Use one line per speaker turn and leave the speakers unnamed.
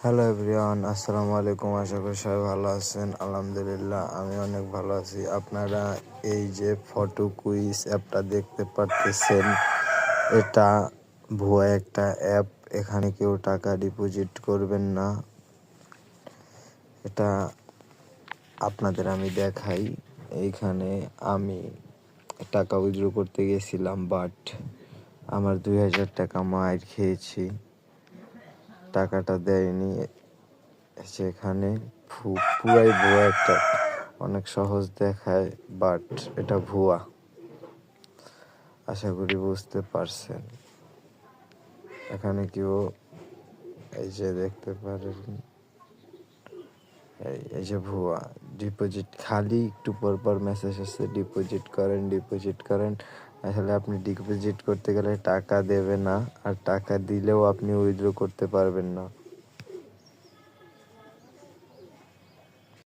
Hello everyone, আসসালামু আলাইকুম। আশা করি সবাই ভালো আছেন। আলহামদুলিল্লাহ আমি অনেক ভালো আছি। আপনারা এই যে ফটো কুইজ অ্যাপটা দেখতে পারতেছেন, এটা ভুয়া একটা অ্যাপ। এখানে কেউ টাকা ডিপোজিট করবেন না। এটা আপনাদের আমি দেখাই। এইখানে আমি টাকা উইথড্র করতে গেছিলাম, বাট আমার 2000 টাকা মাইর খেয়েছি, টাকাটা দেয়নি। সেখানে পুরাই ভুয়া একটা, অনেক সহজ দেখায় বাট এটা ভুয়া। আশা করি বুঝতে পারছেন। এখানে কেউ এই যে দেখতে পারেন, এই যে ভুয়া ডিপোজিট, খালি একটু পর পর মেসেজ আসছে ডিপোজিট করেন। আসলে আপনি ডিপোজিট করতে গেলে টাকা দেবে না, আর টাকা দিলেও আপনি উইথড্র করতে পারবেন না।